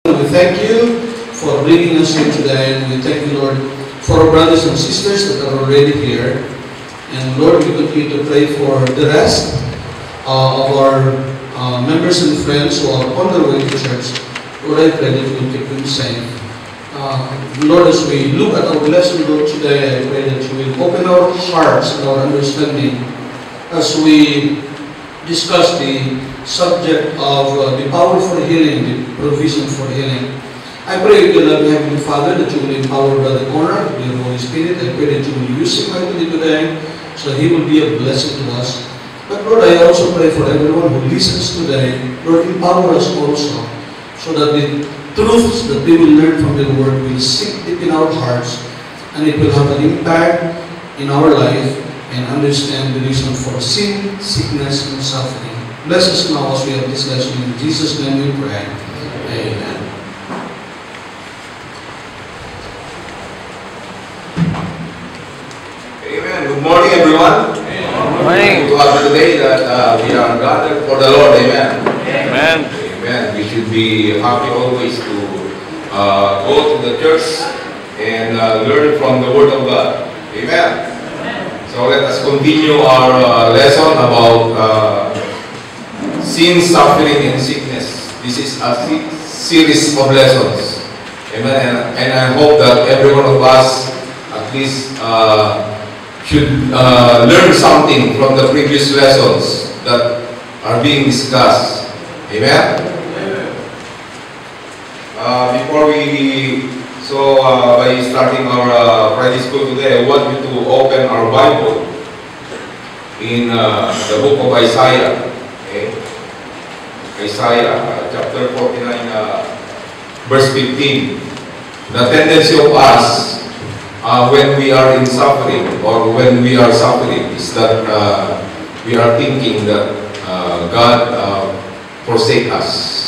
We thank you for bringing us here today, and we thank you, Lord, for our brothers and sisters that are already here. And Lord, we continue to pray for the rest of our members and friends who are on their way to church. Lord, I pray that you will keep them safe. Lord, as we look at our lesson, Lord, today, I pray that you will open our hearts and our understanding as we discuss the subject of the power for healing, the provision for healing. I pray, dear loving Heavenly Father, that you will empower Brother Conrad with your Holy Spirit. I pray that you will use him mightily today so that he will be a blessing to us. But Lord, I also pray for everyone who listens today. Lord, empower us also so that the truths that we will learn from the Word will sink deep in our hearts and it will have an impact in our life and understand the reason for sin, sickness, and suffering. Bless us now as we have this lesson. In Jesus' name we pray. Amen. Amen. Good morning, everyone. Good morning. To us today that we are gathered for the Lord. Amen. Amen. Amen. We should be happy always to go to the church and learn from the Word of God. Amen. So let us continue our lesson about sin, suffering, and sickness. This is a series of lessons. Amen. And I hope that every one of us at least should learn something from the previous lessons that are being discussed. Amen. Before by starting our Friday school today, I want you to open our Bible in the book of Isaiah. Okay? Isaiah chapter 49, verse 15. The tendency of us when we are in suffering or when we are suffering is that we are thinking that God forsake us.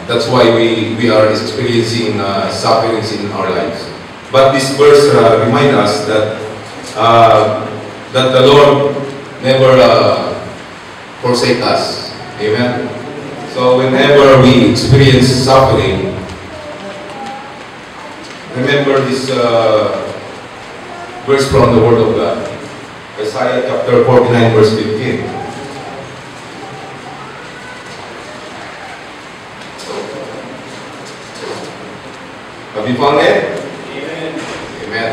That's why we are experiencing sufferings in our lives. But this verse reminds us that that the Lord never forsake us. Amen. So whenever we experience suffering, remember this verse from the Word of God. Isaiah chapter 49, verse 15. Have you found it? Amen. Amen.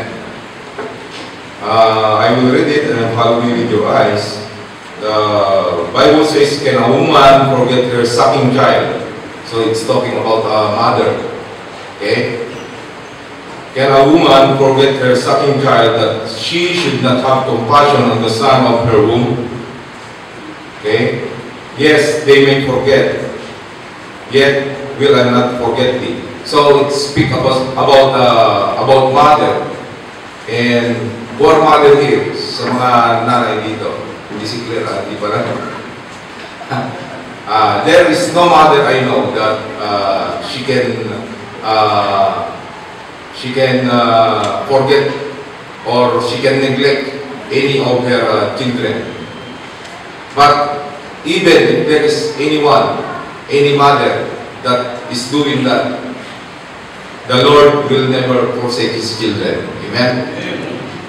I will read it and follow me with your eyes. The Bible says, can a woman forget her sucking child? So it's talking about a mother. Okay? Can a woman forget her sucking child that she should not have compassion on the son of her womb? Okay? Yes, they may forget, yet will I not forget thee. So it speaks about mother. And who are mother here? Sa mga nanay dito. Hindi si Claire, di ba lang? There is no mother I know that she can forget or she can neglect any of her children. But even if there is anyone, any mother that is doing that, the Lord will never forsake His children. Amen?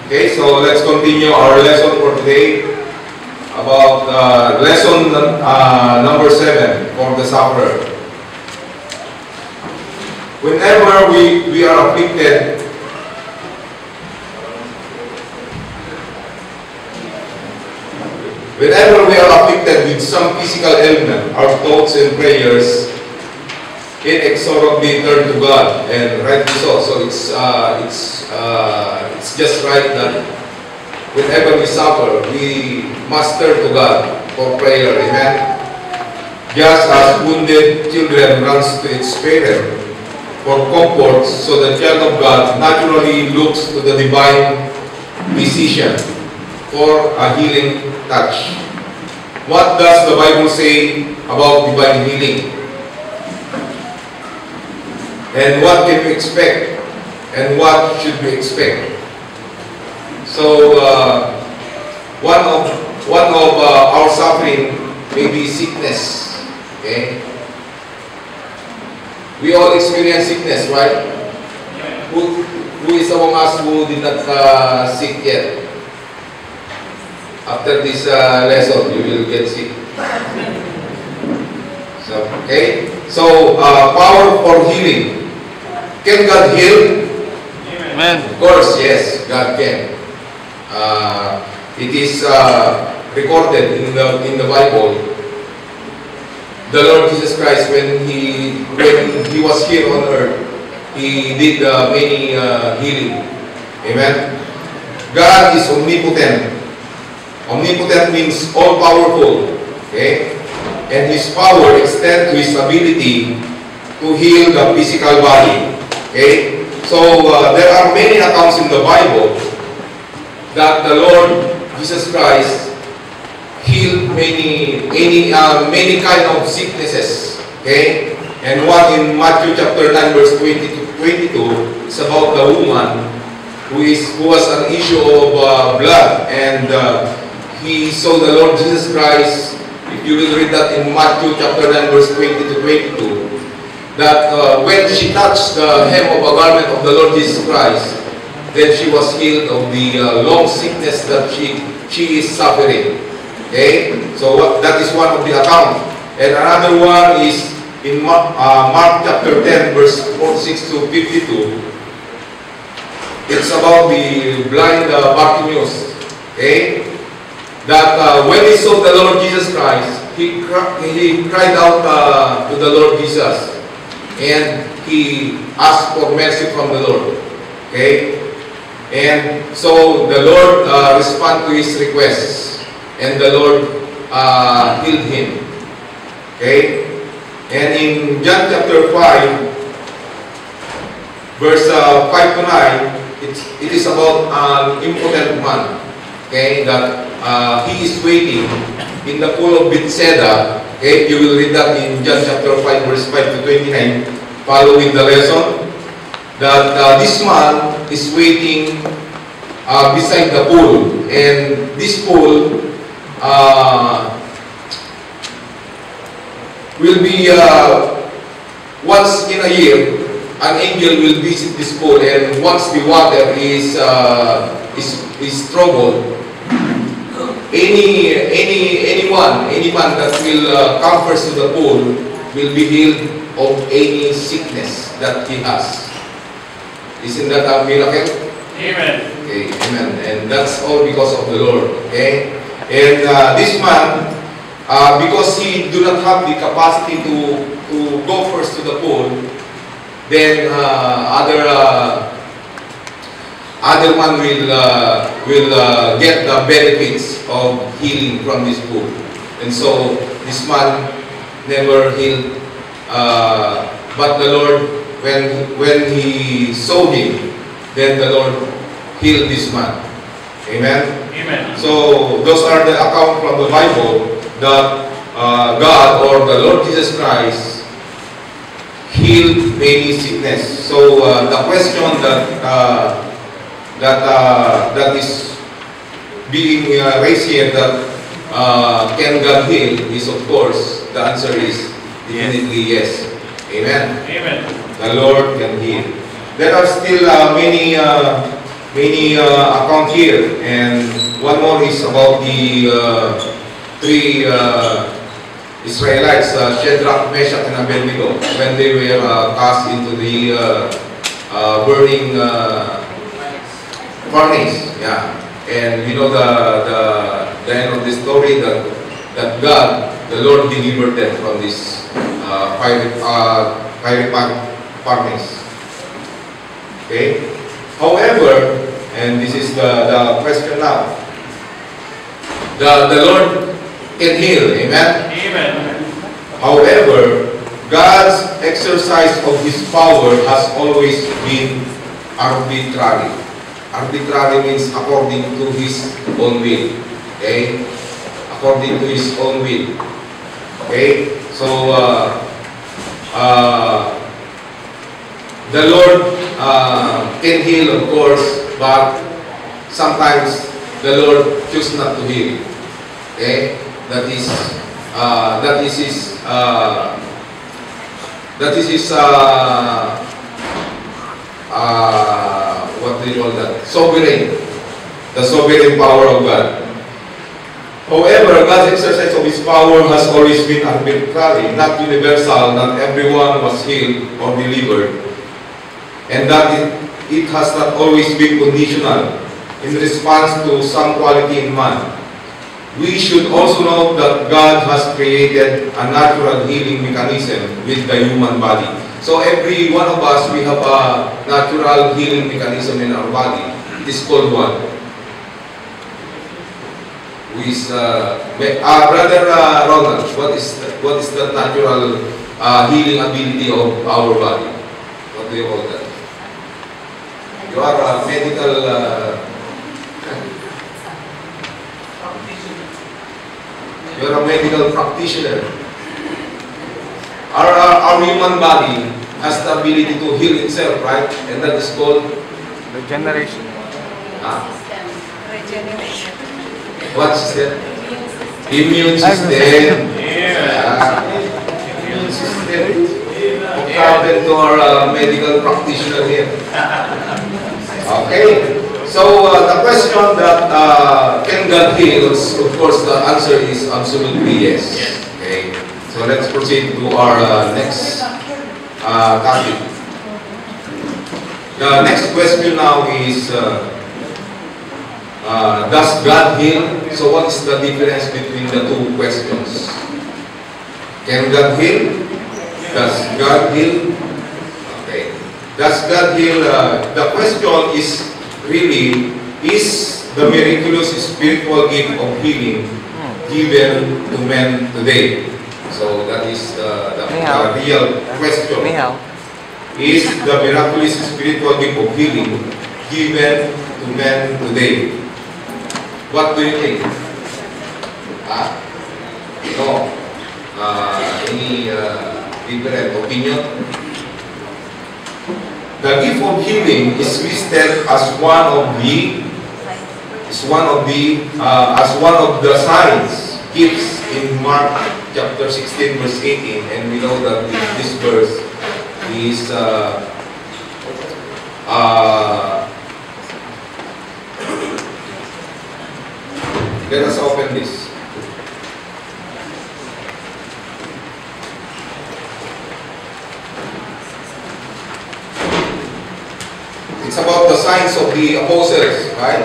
Okay, so let's continue our lesson for today about lesson number 7 for the sufferer. Whenever we are afflicted, with some physical ailment, our thoughts and prayers inexorably turn to God, and rightly so. So it's just right that whenever we suffer, we must turn to God for prayer. Amen. Just as wounded children runs to its parent for comfort, so the child of God naturally looks to the divine physician for a healing touch. What does the Bible say about divine healing? And what can we expect? And what should we expect? So, one of our suffering may be sickness. Okay? We all experience sickness, right? Who is among us who did not sick yet? After this lesson, you will get sick. So, okay? So, power for healing. Can God heal? Amen. Of course, yes, God can. It is recorded in the Bible. The Lord Jesus Christ, when he was here on earth, He did many healing. Amen. God is omnipotent. Omnipotent means all-powerful. Okay? And His power extends to His ability to heal the physical body. Okay? So, there are many accounts in the Bible that the Lord Jesus Christ healed many kind of sicknesses. Okay? And one in Matthew chapter 9 verse 20 to 22 is about the woman who was an issue of blood, and he saw the Lord Jesus Christ. If you will read that in Matthew chapter 9 verse 20 to 22, that when she touched the hem of a garment of the Lord Jesus Christ, then she was healed of the long sickness that she is suffering. Okay? So that is one of the account. And another one is in Mark chapter 10 verse 46 to 52. It's about the blind Bartimaeus. Okay? That when he saw the Lord Jesus Christ, he cried out to the Lord Jesus, and he asked for mercy from the Lord. Okay? And so the Lord responded to his requests, and the Lord healed him. Okay? And in John chapter 5, verse 5 to 9, it is about an impotent man. Okay? That he is waiting in the pool of Bethesda. Okay? You will read that in John chapter 5, verse 5 to 29, following the lesson. That this man is waiting beside the pool, and this pool will be once in a year, an angel will visit this pool, and once the water is troubled, any man that will come first to the pool will be healed of any sickness that he has. Isn't that a miracle? Amen. Okay, amen. And that's all because of the Lord. Okay? And this man, because he do not have the capacity to go first to the pool, then other man will get the benefits of healing from this pool. And so this man never healed, but the Lord, when he saw him, then the Lord healed this man. Amen? Amen. So those are the account from the Bible that God or the Lord Jesus Christ healed many sickness. So the question that is being raised here, that can God heal, is of course, the answer is definitely yes. Amen. Amen. The Lord can heal. There are still many accounts here, and one more is about the three Israelites, Shadrach, Meshach, and Abednego, when they were cast into the burning furnace. Yeah, and you know the end of the story, that God, the Lord, delivered them from this fiery furnace. Okay. However, and this is the question now. The Lord can heal. Amen? Amen. However, God's exercise of His power has always been arbitrary. Arbitrary means according to His own will. Okay? According to His own will. Okay? So, the Lord can heal, of course, but sometimes the Lord chooses not to heal. Okay? That is His That is his, what do you call that? Sovereign. The sovereign power of God. However, God's exercise of His power has always been arbitrary, not universal, not everyone was healed or delivered, and that it has not always been conditional in response to some quality in man. We should also know that God has created a natural healing mechanism with the human body. So every one of us, we have a natural healing mechanism in our body. It is called what? With Brother Ronald, what is the natural healing ability of our body? What do you call that? You are a medical you are a medical practitioner. Our human body has the ability to heal itself, right? And that is called Regeneration. Regeneration. what system? Immune system. Immune system. According to our medical practitioner here. Okay. So the question that can God heal? Of course, the answer is absolutely yes. Okay. So let's proceed to our next topic. The next question now is. Does God heal? So what is the difference between the two questions? Can God heal? Does God heal? Okay. Does God heal? The question is really, is the miraculous spiritual gift of healing given to men today? So that is the real question. Is the miraculous spiritual gift of healing given to men today? What do you think? No. Any different opinion? The gift of healing is listed as one of the signs gifts in Mark chapter 16 verse 18, and we know that this verse is let us open this. It's about the signs of the apostles, right?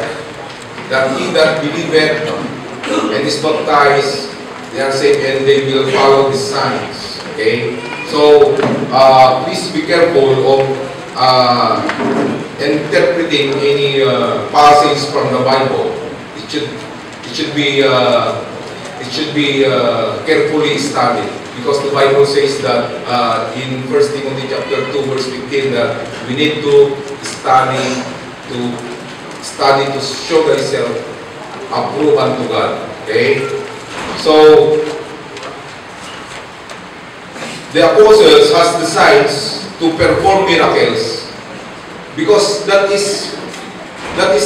That he that believeth and is baptized, they are saved and they will follow the signs. Okay? So, please be careful of interpreting any passage from the Bible. It should be carefully studied, because the Bible says that in 1 Timothy chapter 2 verse 15 that we need to study to show thyself approved unto God. Okay, so the apostles has the signs to perform miracles, because that is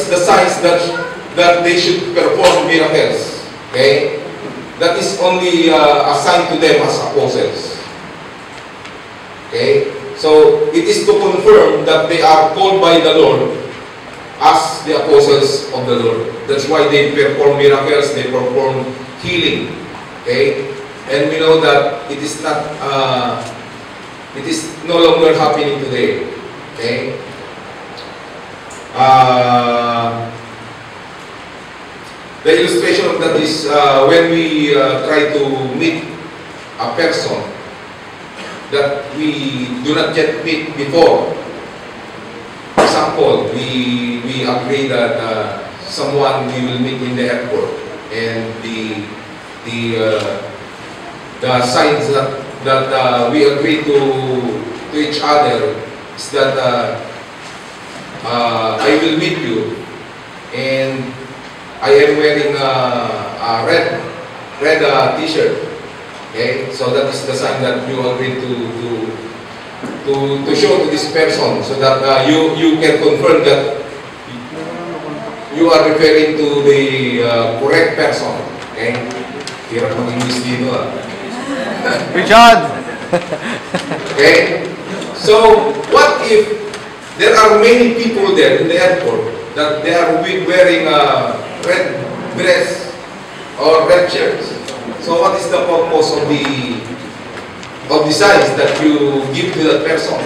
the signs that they should perform miracles. Okay? That is only assigned to them as apostles. Okay? So, it is to confirm that they are called by the Lord as the apostles of the Lord. That's why they perform miracles, they perform healing. Okay? And we know that it is not, it is no longer happening today. Okay? The illustration of that is when we try to meet a person that we do not yet meet before. For example, we agree that someone we will meet in the airport, and the signs that we agree to each other is that I will meet you, and I am wearing a red t-shirt. Okay, so that is the sign that you agree to show to this person, so that you can confirm that you are referring to the correct person. Okay, hirap mag-English dito. Richard! Okay? So, what if there are many people there in the airport that they are wearing a red dress or red shirts? So, what is the purpose of the signs that you give to that person?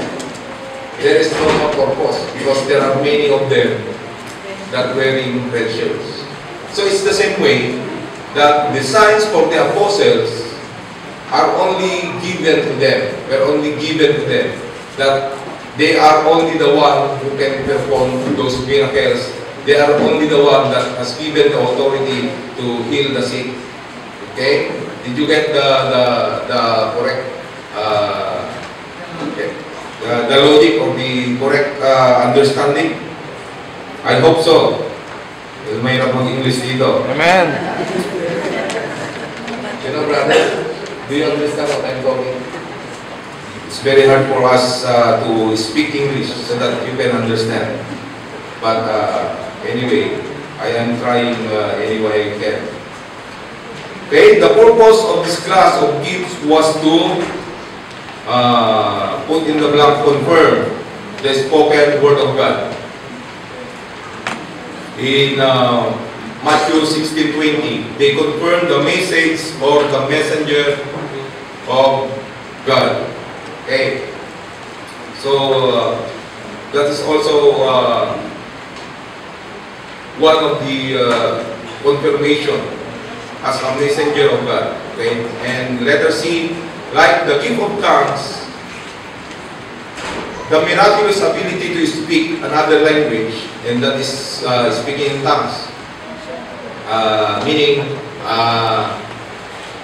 There is no more purpose because there are many of them that wearing red shirts. So it's the same way that the signs for the apostles are only given to them. Were only given to them. That they are only the one who can perform those miracles. They are only the one that has given the authority to heal the sick. Okay? Did you get the correct the logic or the correct understanding? I hope so. Mahirap mag-English dito. Amen. You know, brother, do you understand what I'm talking? It's very hard for us to speak English so that you can understand. But anyway, I am trying any way I can. Okay, the purpose of this class of gifts was to put in the blank, confirm the spoken word of God. In Matthew 16:20, they confirm the message or the messenger of God. Okay, so that is also one of the confirmation as a messenger of God. Okay, and letter C, like the gift of tongues, the miraculous ability to speak another language, and that is speaking in tongues. Meaning,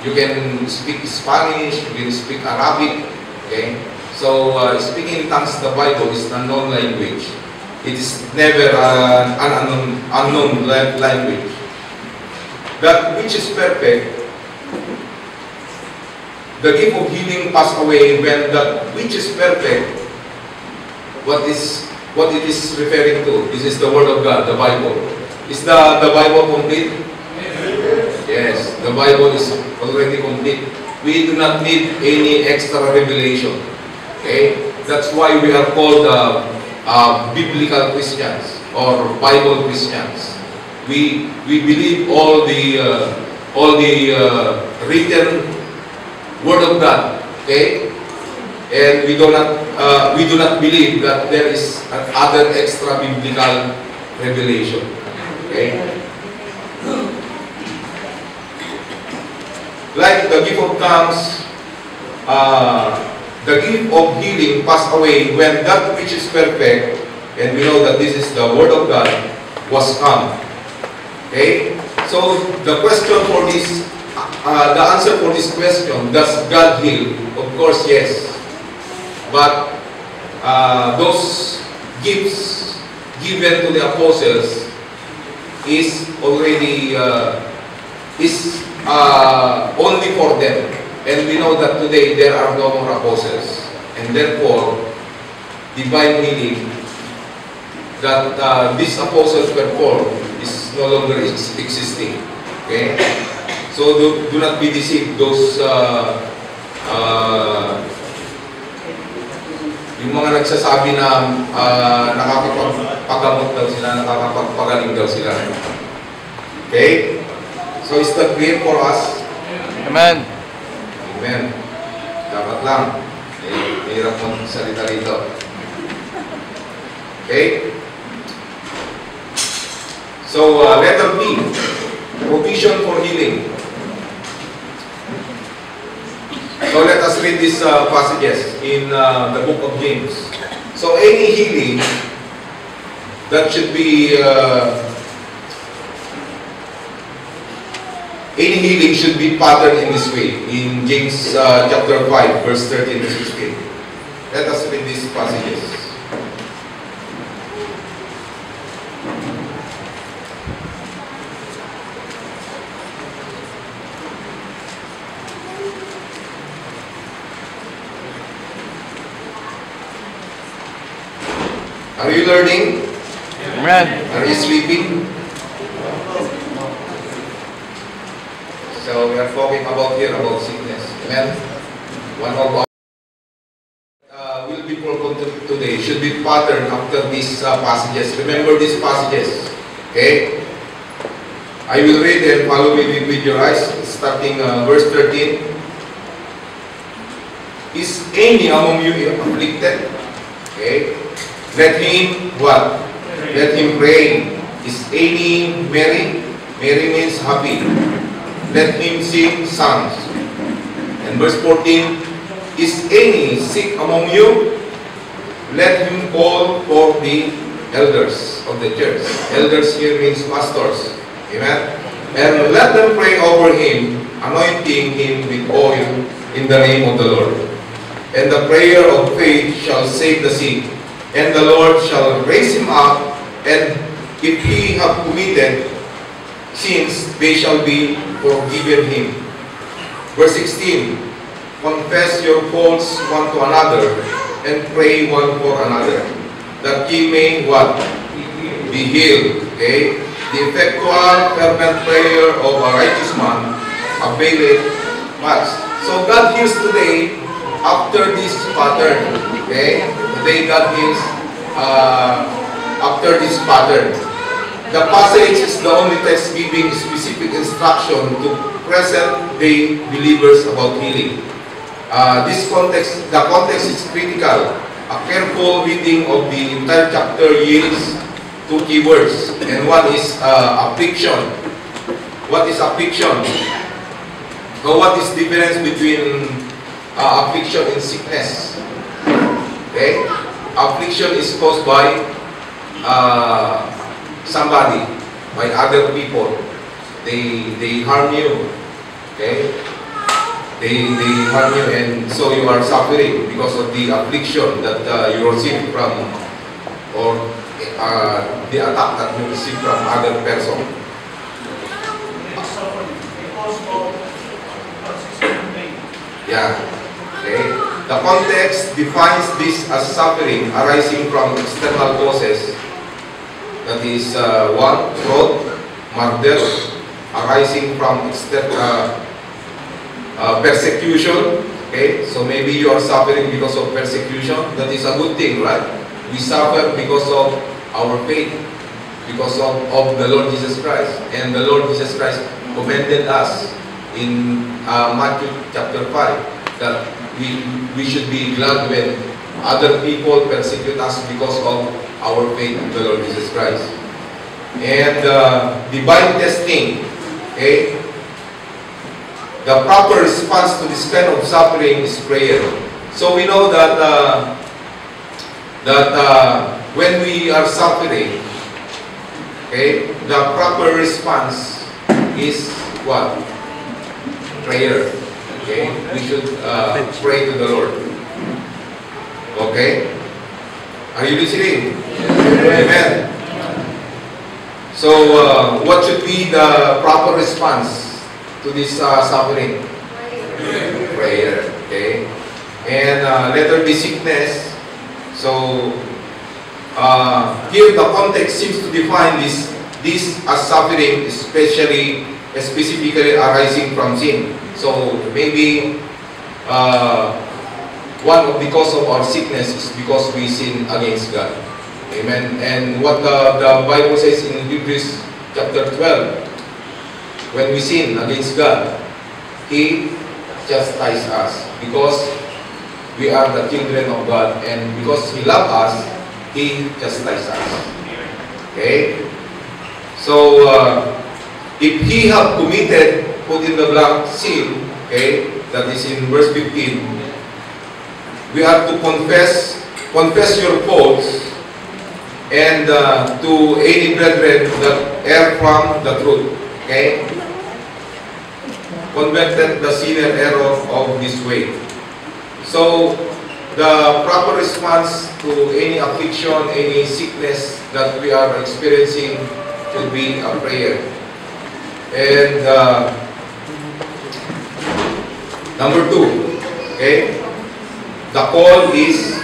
you can speak Spanish, you can speak Arabic. Okay, so speaking in tongues, the Bible is an unknown language. It is never an unknown language. That which is perfect, the gift of healing passed away when that which is perfect. What it is referring to? This is the Word of God, the Bible. Is the Bible complete? Yes, the Bible is already complete. We do not need any extra revelation. Okay, that's why we are called biblical Christians or Bible Christians. We believe all the written Word of God. Okay. And we do not believe that there is other extra biblical revelation. Okay? Like the gift of tongues, the gift of healing passed away when that which is perfect, and we know that this is the Word of God, was come. Okay? So the question for this, the answer for this question, does God heal? Of course, yes. But those gifts given to the apostles is already only for them, and we know that today there are no more apostles, and therefore divine healing that these apostles perform is no longer existing. Okay, so do not be deceived. Those yung mga nagsasabi na nakakapagpagamot daw sila, nakakapagpagaling daw sila. Okay? So is that clear for us? Amen. Amen. Dapat lang. Hirap mong salita rito. Okay? So, letter B. Provision for healing. So let us read these passages in the book of James. So any healing that should be patterned in this way. In James chapter 5, verse 13 to 16. Let us read these passages. Are you learning? Amen. Are you sleeping? So we are talking about here about sickness. Amen. One of should be patterned after these passages. Remember these passages. Okay? I will read and follow me with your eyes, starting verse 13. Is any among you afflicted? Okay? Let him what? Let him pray. Is any merry? Merry means happy. Let him sing psalms. And verse 14, is any sick among you? Let him call for the elders of the church. Elders here means pastors. Amen? And let them pray over him, anointing him with oil in the name of the Lord. And the prayer of faith shall save the sick, and the Lord shall raise him up, and if he have committed sins, they shall be forgiven him. Verse 16, confess your faults one to another, and pray one for another, that ye may what? Be healed. Okay? The effectual fervent prayer of a righteous man availeth much. So God heals today after this pattern. Okay? Today God heals after this pattern. The passage is the only text giving specific instruction to present-day believers about healing. The context is critical. A careful reading of the entire chapter yields two keywords, and one is affliction. What is affliction? So what is the difference between affliction and sickness? Okay, affliction is caused by somebody, by other people. They harm you. Okay, they harm you, and so you are suffering because of the affliction that you receive from, or the attack that you receive from other person. Yeah. Okay. The context defines this as suffering arising from external causes. That is one, fraud, murder, arising from persecution. Okay, so maybe you are suffering because of persecution. That is a good thing, right? We suffer because of our faith, because of the Lord Jesus Christ. And the Lord Jesus Christ commended us in Matthew chapter 5 that we should be glad when other people persecute us because of our faith in the Lord Jesus Christ. And divine testing, okay? The proper response to this kind of suffering is prayer. So we know that when we are suffering, okay, the proper response is what? Prayer. Okay, we should pray to the Lord. Okay, are you listening? Amen. So, what should be the proper response to this suffering? Prayer. Okay, and let there be sickness. So, here the context seems to define this as suffering, specifically arising from sin. So maybe one of the cause of our sickness is because we sin against God. Amen. And what the Bible says in Hebrews chapter 12, when we sin against God, He chastises us because we are the children of God, and because He loves us, He chastises us. Okay? So, if He have committed, put in the blank, sin, okay, that is in verse 15, we have to confess your faults, and to any brethren that err from the truth, okay? Converted the sinner error of this way. So, the proper response to any affliction, any sickness that we are experiencing should be a prayer. And number 2, okay? The call is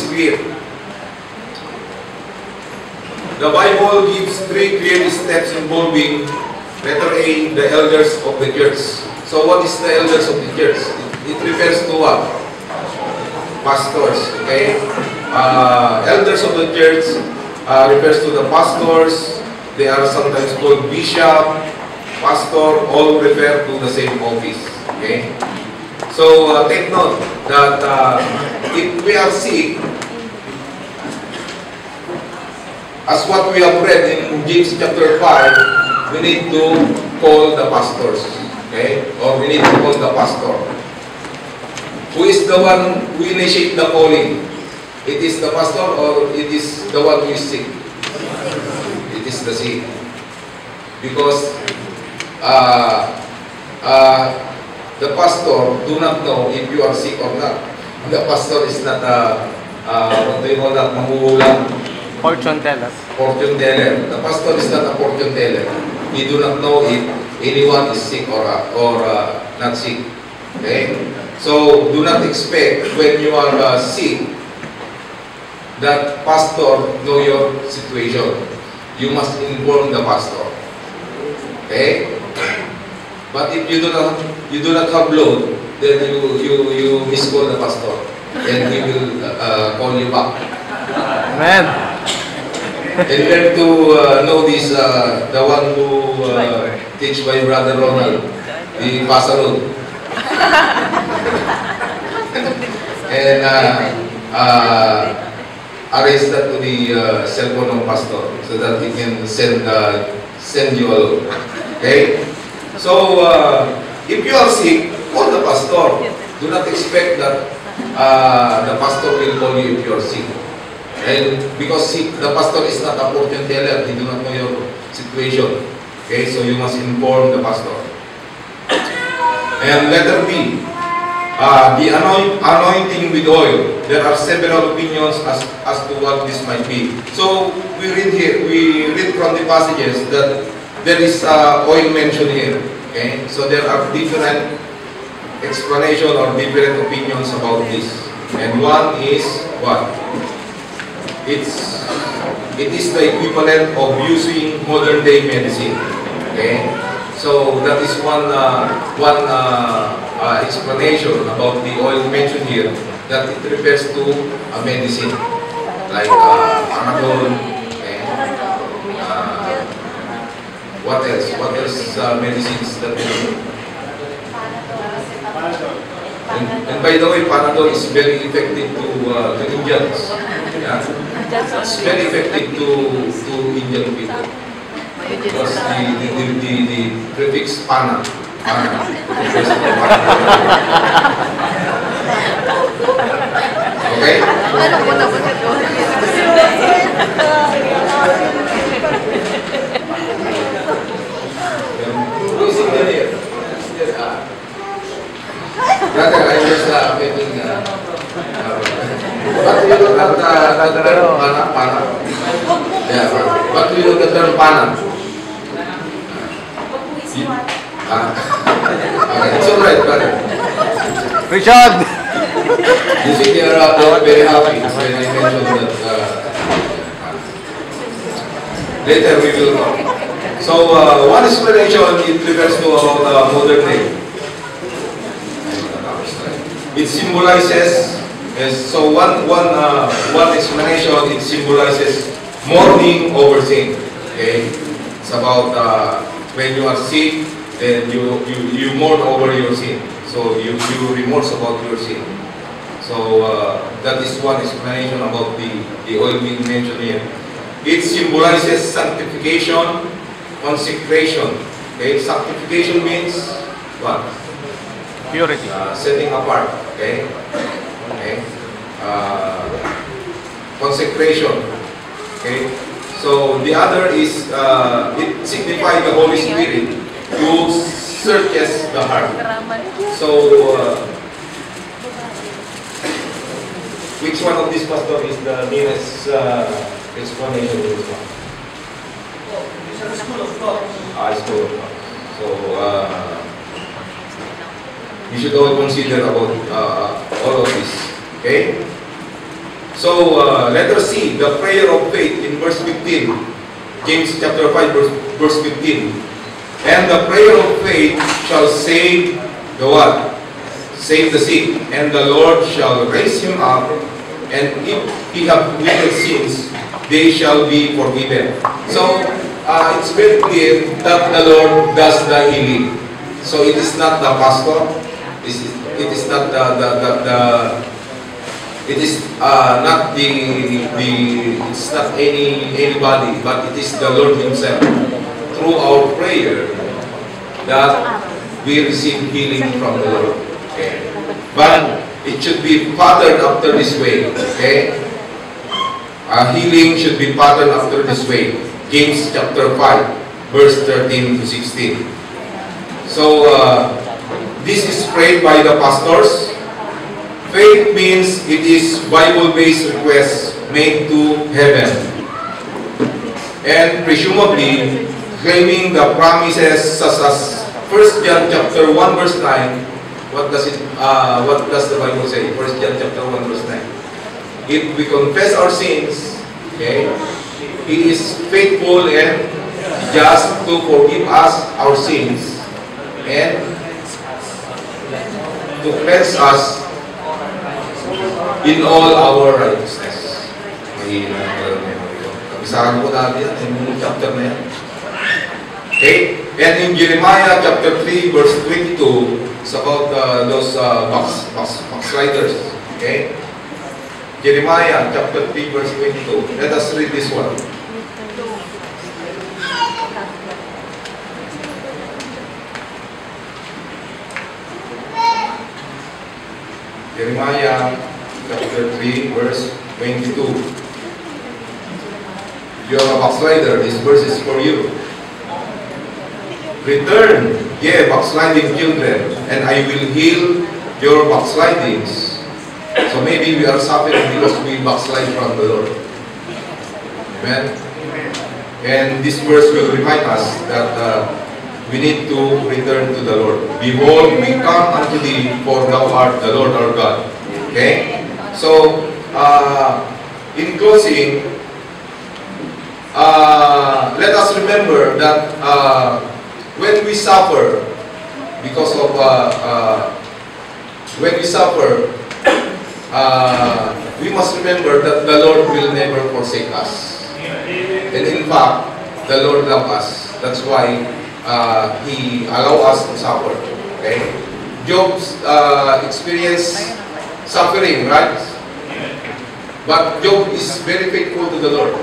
clear. The Bible gives 3 clear steps involving, letter A, the elders of the church. So what is the elders of the church? It refers to what? pastors. Okay? Elders of the church refers to the pastors. They are sometimes called bishop, pastor, all refer to the same office. Okay? So take note that if we are sick, as what we have read in James chapter 5, we need to call the pastors. Okay? Or we need to call the pastor. Who is the one who initiate the calling? It is the pastor or it is the one who is sick? It is the sick. Because the pastor do not know if you are sick or not. The pastor is not what do you call that? Mahuhulang. Fortune teller. Fortune teller. The pastor is not a fortune teller. He do not know if anyone is sick or not sick. Okay? So do not expect when you are sick that pastor know your situation. You must inform the pastor. Okay? But if you do not have load, then you miscall the pastor, and he will call you back. Amen. And learn to know this, the one who teach by Brother Ronald, the Pastor. And arrange that to the cell phone of pastor so that he can send you a load. Okay? So, if you are sick, call the pastor. Do not expect that the pastor will call you if you are sick. And because the pastor is not a fortune teller, he do not know your situation. Okay, so you must inform the pastor. And letter B, the anointing with oil. There are several opinions as to what this might be. So we read from the passages that there is oil mentioned here. Okay, so there are different explanations or different opinions about this. And one is what? It is the equivalent of using modern day medicine. Okay, so that is one explanation about the oil mentioned here, that it refers to a medicine like Panadol. Okay, what else? What else medicines that we do? And by the way, Panadol is very effective to Indians. Yeah? It's very effective to Indian people because the prefix pana refers to pana. Okay? Who is Indian here? Brother, I was making what do you know that the term pana? Yeah, what do you know the term pana? Okay, it's alright, brother. Richard! You see, they are very happy when I mentioned that. Later we will know. So, one explanation, it refers to about modern day. It symbolizes. So one explanation, it symbolizes mourning over sin. Okay, it's about when you are sick, then you mourn over your sin. So you remorse about your sin. So that is one explanation about the oil being mentioned here. It symbolizes sanctification, consecration. Okay, sanctification means what? Purity. Setting apart. Okay. Okay. Consecration. Okay. So the other is it signifies the Holy Spirit who searches the heart. So which one of these pastor is the nearest explanation to this one? School of thought. School of thought. So you should all consider about all of this. Okay? So, letter C, the prayer of faith in verse 15. James chapter 5, verse 15. And the prayer of faith shall save the what? save the sick, and the Lord shall raise him up, and if he have committed sins, they shall be forgiven. So, it's very clear that the Lord does the healing. So it is not the pastor, it is not it's not anybody, but it is the Lord Himself. Through our prayer, that we receive healing from the Lord. Okay? But it should be patterned after this way. Okay? Healing should be patterned after this way. James chapter 5, verse 13 to 16. So, this is prayed by the pastors. Faith means it is Bible-based requests made to heaven. And presumably, claiming the promises such as 1 John chapter 1 verse 9. What does the Bible say? 1 John chapter 1 verse 9. If we confess our sins, okay, He is faithful and just to forgive us our sins and to cleanse us in all our righteousness. Kapisahan ko dati yan, yung chapter na yan. Okay? And in Jeremiah chapter 3 verse 22, it's about those backsliders. Okay? Jeremiah chapter 3 verse 22. Let us read this one. Jeremiah chapter 3 verse 22. If you are a backslider, this verse is for you. Return, ye backsliding children, and I will heal your backslidings. So maybe we are suffering because we backslide from the Lord. Amen? And this verse will remind us that we need to return to the Lord. Behold, we come unto thee, for thou art the Lord our God. Okay? So, in closing, let us remember that when we suffer, because of we must remember that the Lord will never forsake us. And in fact, the Lord loves us. That's why He allows us to suffer. Okay? Job experienced suffering, right? But Job is very faithful to the Lord.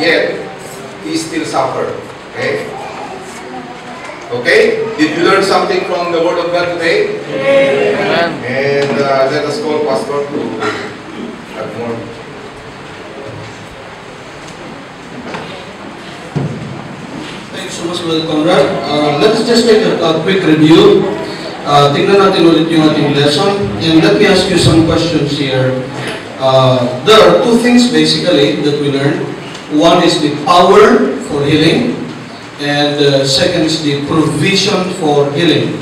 Yet, he still suffered. Okay? Okay? Did you learn something from the Word of God today? Amen. And let us call Pastor to add more. Thanks so much, Brother Conrad. Let us just make a quick review. Tingnan natin ulit yung ating lesson. And let me ask you some questions here. There are two things basically that we learned. One is the power for healing. And second is the provision for healing.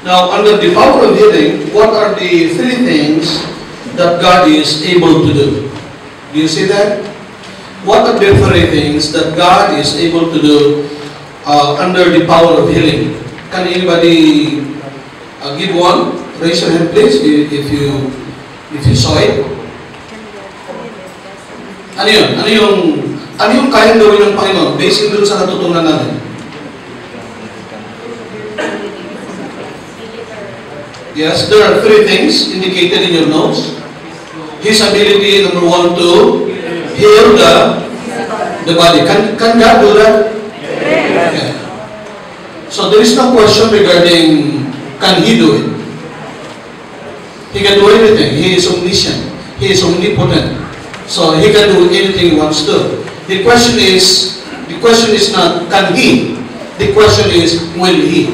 Now, under the power of healing, what are the three things that God is able to do? Do you see that? What are the three things that God is able to do under the power of healing? Can anybody give one? Raise your hand, please, if you saw it. Ano yun? Ano yung kayang gawin ng Panginoon based dun sa natutunan natin? Yes, there are three things indicated in your notes. His ability, number one, to heal the body. Can God do that? Yeah. So there is no question regarding can He do it. He can do everything. He is omniscient. He is omnipotent. So He can do anything He wants to. The question is not can He. The question is will He.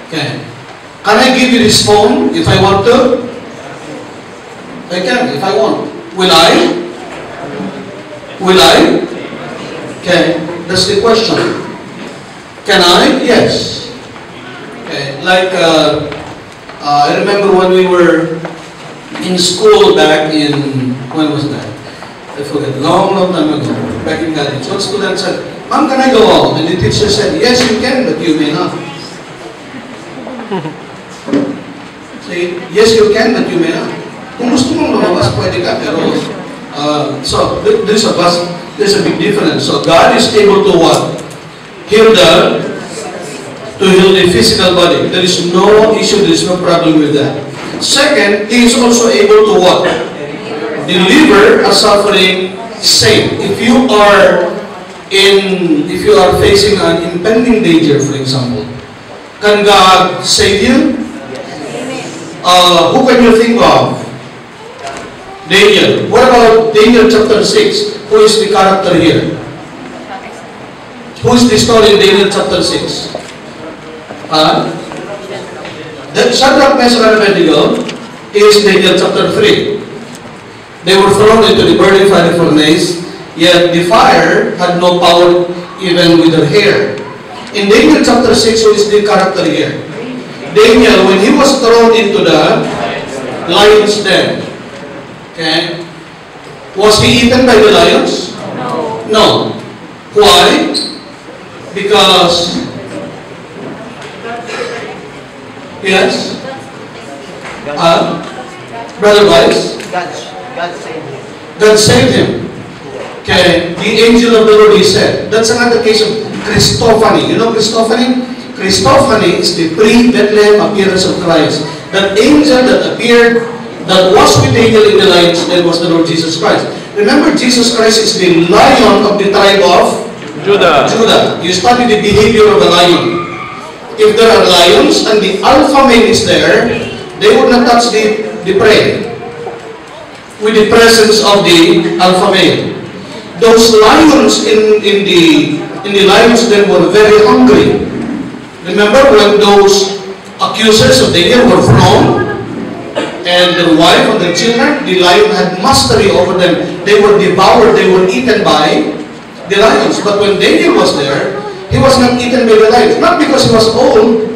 Okay. Can I give you this phone if I want to? I can if I want. Will I? Will I? Okay. That's the question. Can I? Yes. Okay. Like I remember when we were in school back in, when was that? I forget, long time ago, back in college. One student said, "Ma'am, can I go out?" And the teacher said, "Yes, you can, but you may not." Okay? Yes, you can, but you may not. Kung gusto mong lumabas, pwede ka. Pero, so, there's a big difference. So, God is able to what? Heal the physical body. There is no issue, there is no problem with that. Second, He is also able to what? Deliver a suffering saint. If you are facing an impending danger, for example, can God save you? Who can you think of? Daniel. What about Daniel chapter 6? Who is the character here? Who is the story in Daniel chapter 6? That Shadrach, Meshach, and Abednego is Daniel chapter 3. They were thrown into the burning fiery furnace, yet the fire had no power even with their hair. In Daniel chapter 6, who is the character here? Daniel, when he was thrown into the lion's den, okay, was he eaten by the lions? No. Why? Because, yes? Brother Vice? God saved him. God saved him. Okay, the angel of the Lord, he said. That's another case of Christophany. You know Christophany? Christophany is the pre-Bethlehem appearance of Christ. That angel that appeared, that was with Daniel in the lion's den, was the Lord Jesus Christ. Remember, Jesus Christ is the lion of the tribe of Judah. You study the behavior of a lion. If there are lions and the alpha male is there, they would not touch the prey with the presence of the alpha male. Those lions in the lion's den were very hungry. Remember when those accusers of Daniel were thrown, and their wife and their children, the lion had mastery over them. They were devoured, they were eaten by the lions. But when Daniel was there, he was not eaten by the lions. Not because he was old.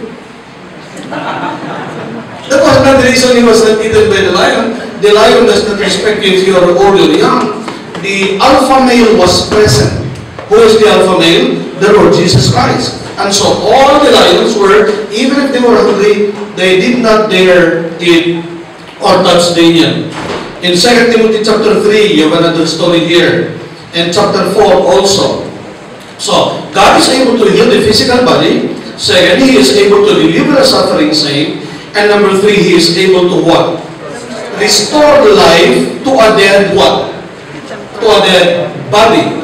That was not the reason he was not eaten by the lion. The lion does not respect you if you are old or young. The alpha male was present. Who is the alpha male? The Lord Jesus Christ. And so all the lions were, even if they were hungry, they did not dare eat or touch Daniel. In 2 Timothy chapter 3, you have another story here. And chapter 4 also. So, God is able to heal the physical body. Second, He is able to deliver a suffering saint. And number 3, He is able to what? Restore life to a dead what? To a dead body.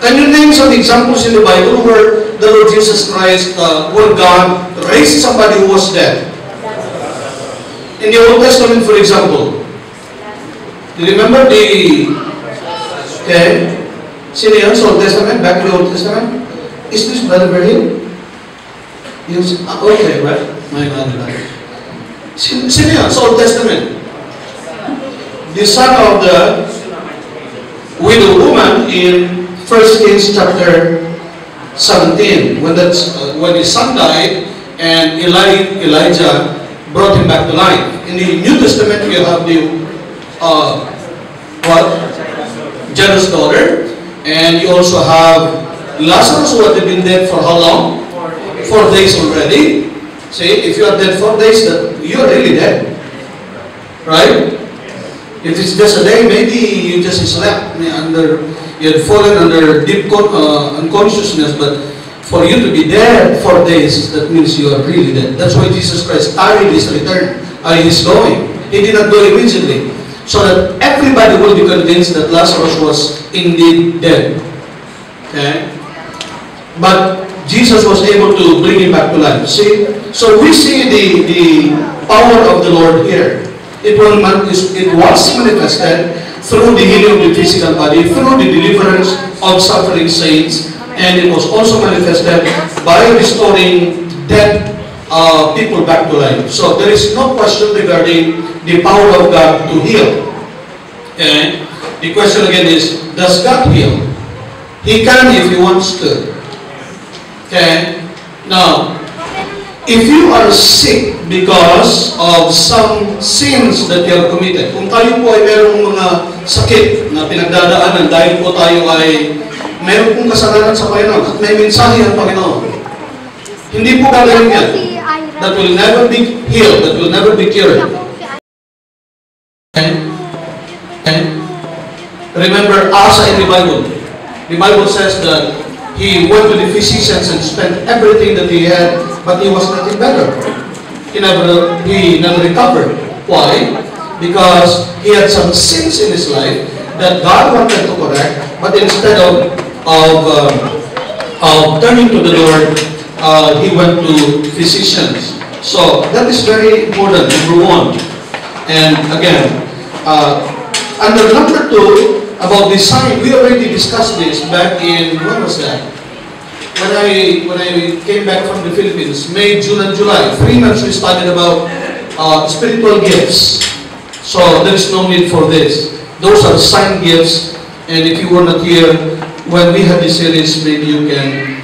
Can you name some examples in the Bible where the Lord Jesus Christ, where God raised somebody who was dead? In the Old Testament, for example, do you remember sino yun sa Old Testament? Back in the Old Testament? Is this Brother Berlin? Okay, right? My God. Sino yun sa Old Testament? The son of the widow woman in 1 Kings chapter 17, when his son died and Elijah brought him back to life. In the New Testament, you have the Jairus' daughter, and you also have Lazarus, who had been dead for how long? 4 days already. See, if you are dead 4 days, you are really dead, right? If it's just a day, maybe you just slept you had fallen under deep unconsciousness, but for you to be dead 4 days, that means you are really dead. That's why Jesus Christ tarried His return, His going. He did not go immediately, so that everybody will be convinced that Lazarus was indeed dead. Okay? But Jesus was able to bring him back to life. See? So we see the power of the Lord here. It was manifested through the healing of the physical body, through the deliverance of suffering saints, and it was also manifested by restoring dead people back to life. So there is no question regarding the power of God to heal. Okay? The question again is, does God heal? He can if He wants to. Okay? Now, if you are sick because of some sins that you have committed, kung tayo po ay mayroong mga sakit na pinagdadaanan dahil po tayo ay mayroong pong kasalanan sa Panginoon at may mensahe ang Panginoon, hindi po gagawin yan. that will never be healed, that will never be cured. And remember Asa in the Bible. The Bible says that he went to the physicians and spent everything that he had, but he was nothing better. He never recovered. Why? Because he had some sins in his life that God wanted to correct, but instead of turning to the Lord, he went to physicians. So that is very important, number one. And again, under number two, about the sign, we already discussed this back in, when was that? When I came back from the Philippines, May, June, and July, 3 months we studied about spiritual gifts. So there is no need for this. Those are sign gifts, and if you were not here when we had this series, maybe you can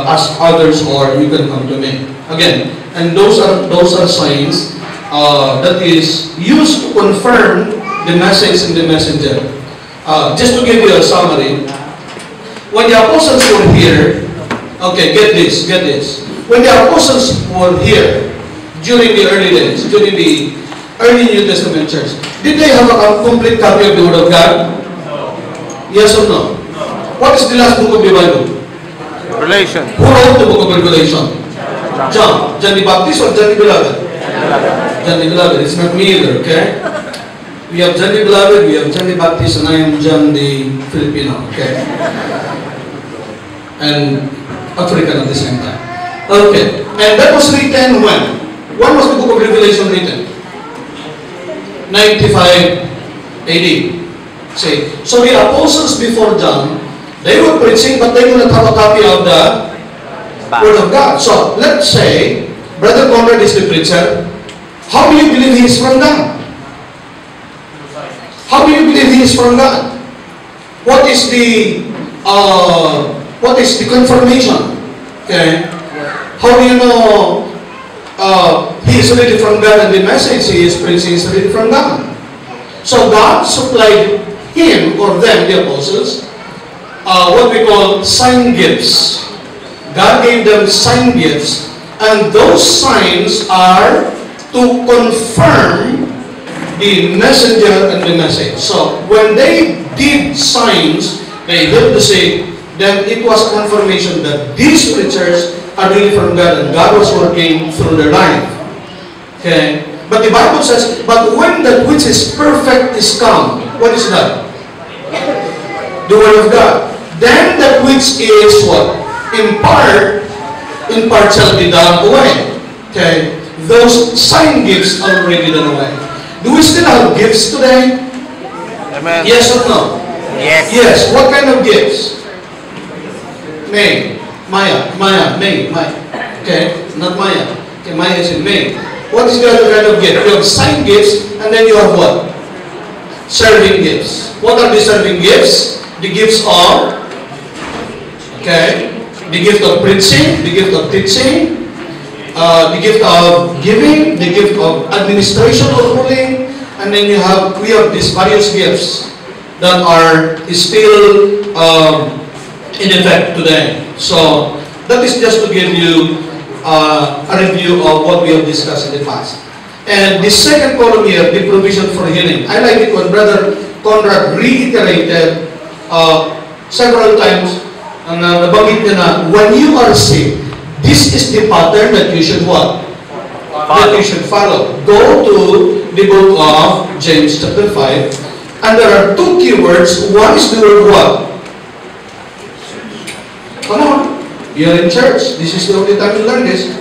ask others or you can come to me. Again, and those are signs that is used to confirm the message in the messenger. Just to give you a summary, when the apostles were here, okay, get this. When the apostles were here during the early days, during the early New Testament church, did they have a complete copy of the Word of God? Yes or no? What is the last book of the Bible? Revelation. Who wrote the book of Revelation? John. John the Baptist or John the Beloved? John the Beloved. It's not me either, okay? We have John the Beloved, we have John the Baptist, and I am John the Filipino, okay? And African at the same time. Okay. And that was written when? When was the book of Revelation written? 95 AD. See, so the apostles before John, they were preaching, but they do not have a copy of the Word of God. So, let's say, Brother Conrad is the preacher. How do you believe he is from God? How do you believe he is from God? What is the confirmation? Okay? How do you know he is really from God and the message he is preaching is really from God? So God supplied him or them, the apostles, what we call sign gifts. God gave them sign gifts, and those signs are to confirm the messenger and the message. So when they did signs, they heard the say, then it was confirmation that these preachers are really from God and God was working through their life. Okay? But the Bible says, but when that which is perfect is come, what is that? The Word of God. Then that which is what? In part shall be done away. Okay? Those sign gifts are already done away. Do we still have gifts today? Amen. Yes or no? Yes. Yes. What kind of gifts? May. Maya. May. Okay? Not Maya. Okay, Maya is in May. What is the other kind of gift? You have sign gifts, and then you have what? Serving gifts. What are the serving gifts? The gifts are, okay, the gift of preaching, the gift of teaching, the gift of giving, the gift of administration or ruling, and then we have these various gifts that are still in effect today. So that is just to give you a review of what we have discussed in the past. And the second column here, the provision for healing. I like it when Brother Conrad reiterated several times, and nabanggit niya na, when you are sick, this is the pattern that you should what? That you should follow. Go to the book of James chapter 5, and there are two keywords. One is the word what? Come on. You're in church. This is the only time you learn this.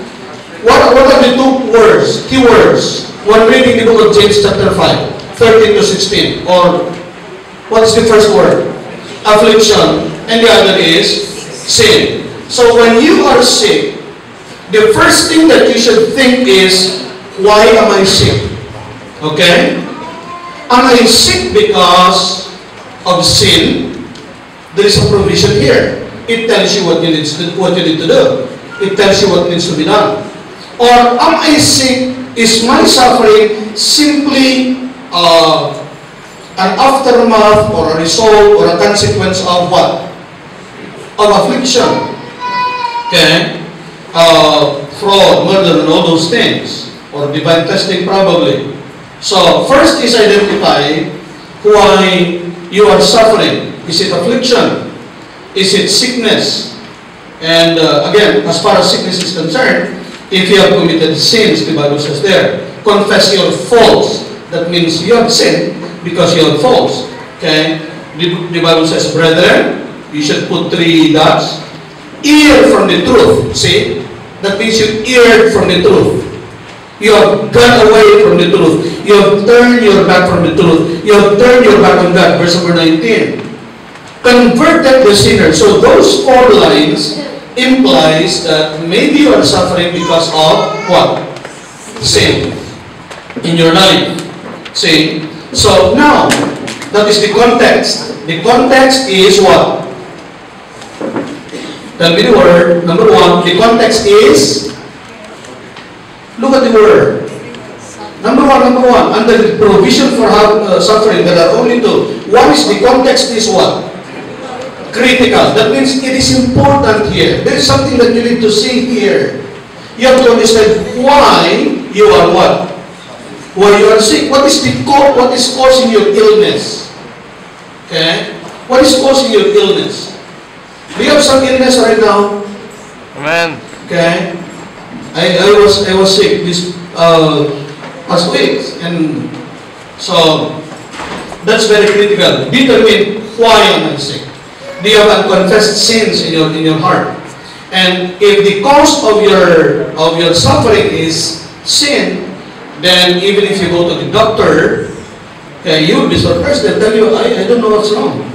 What are the two words, keywords, when reading the book of James chapter 5, 13 to 16? Or, what is the first word? Affliction. And the other is sin. So when you are sick, the first thing that you should think is, why am I sick? Okay? Am I sick because of sin? There is a provision here. It tells you what you need to do. It tells you what needs to be done. Or am I sick? Is my suffering simply an aftermath or a result or a consequence of what? Of affliction. Okay? fraud, murder, and all those things. Or divine testing probably. So, first is identify why you are suffering. Is it affliction? Is it sickness? And again, as far as sickness is concerned, if you have committed sins, the Bible says there, confess your faults. That means you have sinned because you have faults. Okay? The Bible says, brethren, you should put 3 dots. Err from the truth. See? That means you erred from the truth. You have gone away from the truth. You have turned your back from the truth. You have turned your back on God. Verse number 19. Converted the sinner. So those 4 lines implies that maybe you are suffering because of what? Sin in your life. See? So now, that is the context. The context is what? Tell me the word. Number 1, the context is, look at the word. Number one, under the provision for suffering, there are only 2. One is the context is what? Critical. That means it is important here. There is something that you need to see here. You have to understand why you are what? Why you are sick. What is causing your illness? Okay? What is causing your illness? Do you have some illness right now? Amen. Okay? I was sick this past weeks, and so that's very critical. Determine why am I sick. Do you have unconfessed sins in your heart? And if the cause of your suffering is sin, then even if you go to the doctor, okay, you will be surprised. They'll tell you, I don't know what's wrong.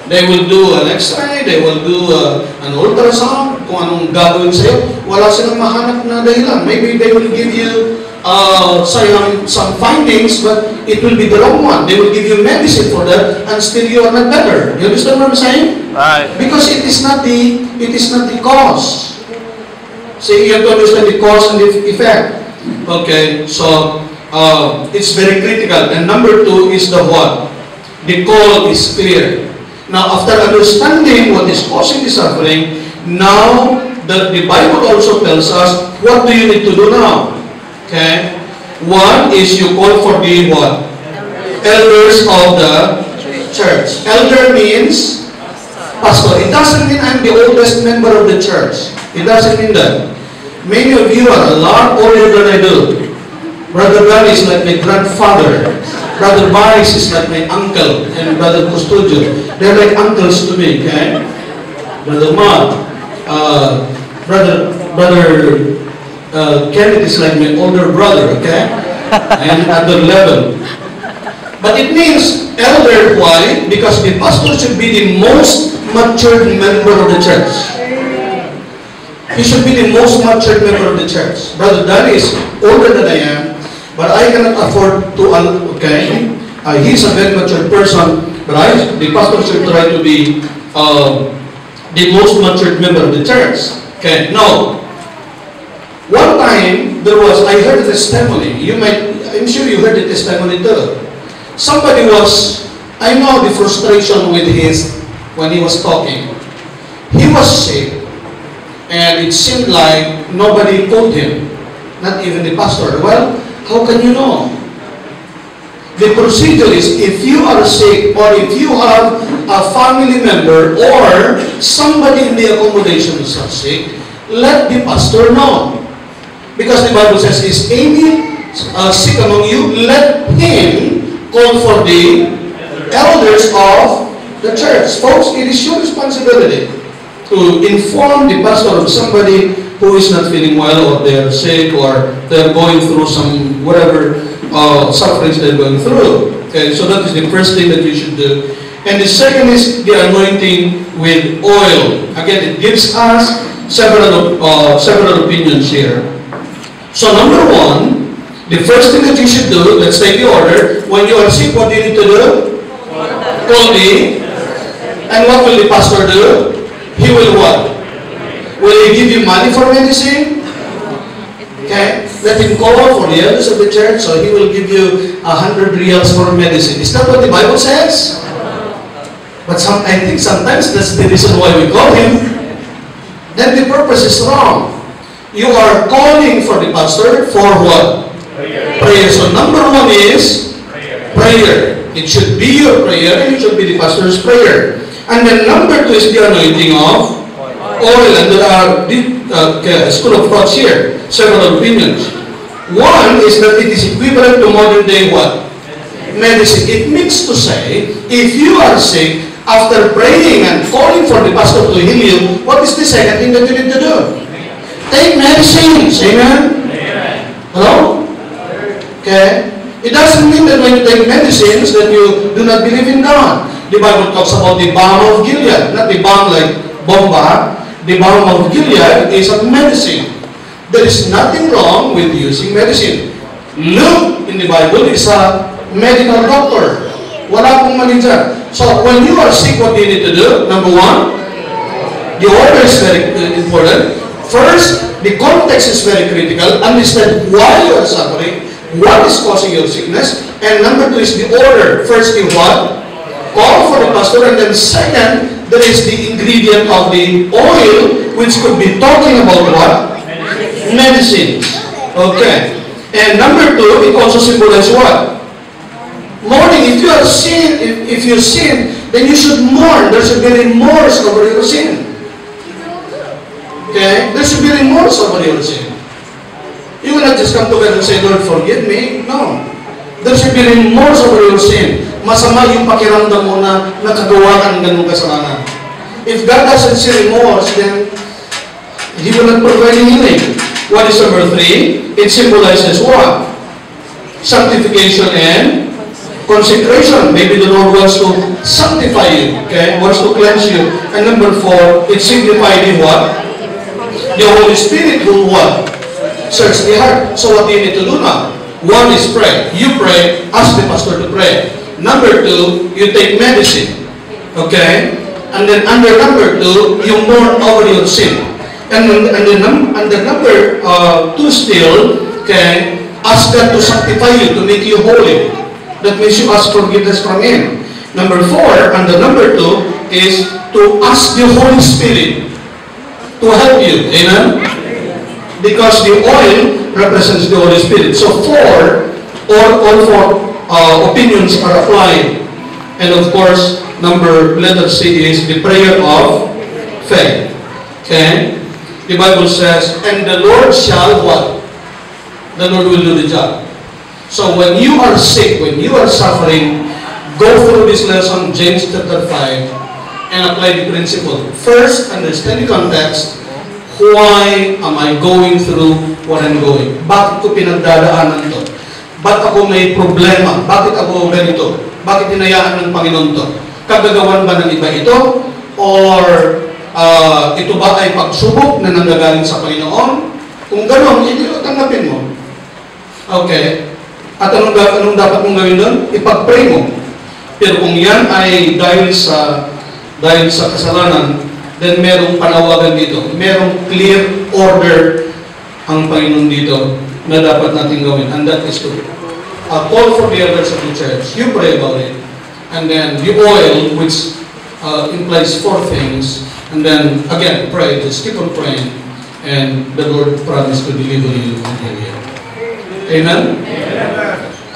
They will do an X-ray, they will do an ultrasound, kung anong gagawin sa'yo. Wala silang mahanap na dahilan. Maybe they will give you some findings, but it will be the wrong one. They will give you medicine for that, and still you are not better. You understand what I'm saying? Right. Because it is not the cause. See, you have to understand the cause and the effect. Okay, so it's very critical. And number 2 is the what? The call is clear. Now, after understanding what is causing the suffering, now the Bible also tells us what do you need to do now. Okay? One is you call for the what? Elders of the church. Elder means pastor. It doesn't mean I'm the oldest member of the church. It doesn't mean that. Many of you are a lot older than I do. Brother Gary is like my grandfather. Brother Baris is like my uncle. And Brother Custodio. They're like uncles to me, okay? Brother Ma. Brother Kenneth is like my older brother, okay? And at the level. But it means elder, why? Because the pastor should be the most matured member of the church. He should be the most matured member of the church. Brother Danny is older than I am, but I cannot afford to, okay? He's a very matured person, but the pastor should try to be the most matured member of the church. Okay, now, one time, I heard a testimony. I'm sure you heard the testimony too. Somebody I know the frustration with when he was talking. He was sick, and it seemed like nobody told him, not even the pastor. Well, how can you know? The procedure is, if you are sick, or if you have a family member, or somebody in the accommodation is sick, let the pastor know. Because the Bible says, is any sick among you, let him call for the elders of the church. Folks, it is your responsibility to inform the pastor of somebody who is not feeling well, or they are sick, or they are going through some whatever sufferings they are going through. Okay, so that is the first thing that you should do. And the second is the anointing with oil. Again, it gives us several opinions here. So number 1, the first thing that you should do, let's take the order. When you are sick, what do you need to do? Call me. And what will the pastor do? He will what? Will he give you money for medicine? Okay? Let him call for the elders of the church, so he will give you 100 reals for medicine. Is that what the Bible says? But I think sometimes that's the reason why we call him. Then the purpose is wrong. you are calling for the pastor for what? Prayer. So number one is prayer. It should be your prayer and it should be the pastor's prayer. And then number two is the anointing of oil. And there are school of thoughts here, several opinions. One is that it is equivalent to modern day what? Medicine. It means to say, if you are sick, after praying and calling for the pastor to heal you, what is the second thing that you need to do? Take medicines. Amen? Hello? Okay? It doesn't mean that when you take medicines that you do not believe in God. The Bible talks about the balm of Gilead. Not the balm like bomba. The balm of Gilead is a medicine. There is nothing wrong with using medicine. Luke in the Bible is a medical doctor. Wala pong mali dyan. So, when you are sick, what do you need to do? Number one, the order is very important. First, the context is very critical. Understand why you are suffering, what is causing your sickness. And number two is the order. First, the what? Call for the pastor. And then second, there is the ingredient of the oil, which could be talking about what? Medicine. Okay. And number two, it also symbolizes what? Mourning. If you are sin, if you sin, then you should mourn. There should be remorse over your sin. Okay? There should be remorse over your sin. You will not just come together and say, Lord, forgive me. No. There should be remorse over your sin. Masama yung pakiramdam mo na nakagawa ka ng ganung kasalanan. If God doesn't see remorse, then He will not provide healing. What is number three? It symbolizes what? Sanctification and consecration. Maybe the Lord wants to sanctify you, okay? Wants to cleanse you. And number four, it signifies the what? The Holy Spirit will what? Search the heart. So what do you need to do now? One is pray. You pray, ask the pastor to pray. Number two, you take medicine, okay? And then under number two, you mourn over your sin. And then under number two still, okay, ask God to sanctify you, to make you holy. That means you ask forgiveness from Him. Number four, under number two, is to ask the Holy Spirit to help you. Amen? Because the oil represents the Holy Spirit. So all four opinions are applied. And of course, letter C is the prayer of faith. Okay? The Bible says, and the Lord shall what? The Lord will do the job. So when you are sick, when you are suffering, go through this lesson, James chapter 5, and apply the principle. First, understand the context. Why am I going through what I'm going? Bakit ko pinagdadaanan to? Bakit ako may problema? Bakit ako ganito? Bakit hinayaan ng Panginoon to? Kagagawan ba ng iba ito? Or ito ba ay pagsubok na nanggagaling sa Panginoon? Kung gano'n, hindi mo tanggapin mo. Okay. At anong dapat mong gawin doon? Ipag-pray mo. Pero kung yan ay dahil sa kasalanan, then merong panawagan dito. Merong clear order ang Panginoon dito na dapat natin gawin. And that is to call for the elders of the church. You pray about it. And then the oil, which implies four things. And then, again, pray. Just keep on praying. And the Lord promised to deliver you and heal you. Amen?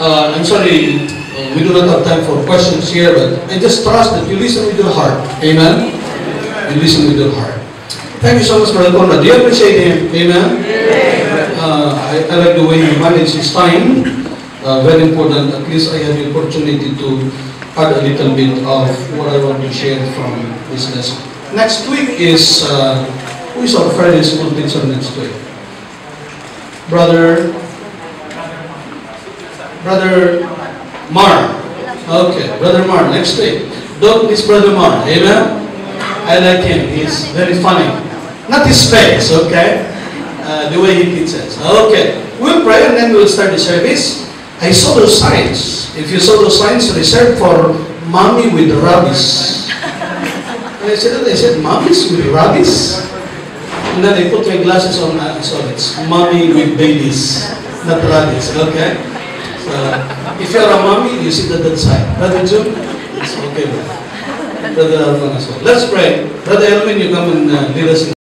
I'm sorry, we do not have time for questions here, but I just trust that you listen with your heart. Amen? You listen with your heart. Thank you so much, Brother Conrad. Do you appreciate him? Amen? I like the way he managed his time. Very important. At least I had the opportunity to add a little bit of what I want to share from this lesson. Next week is, who is our Friday school teacher next week? Brother Mar. Okay, Brother Mar, next week. Don't miss Brother Mar. Amen? I like him. He's very funny. Not his face, okay? The way he teaches. Okay. We'll pray and then we'll start the service. I saw those signs. If you saw those signs, reserved for mommy with rabies. And I said, mommies with rabies? And then I put my glasses on. So it's mommy with babies, not rabies. Okay? So, if you're a mommy, you sit at that side. Brother June, it's okay. Brother Alvin as well. Let's pray. Brother Elvin, you come and lead us in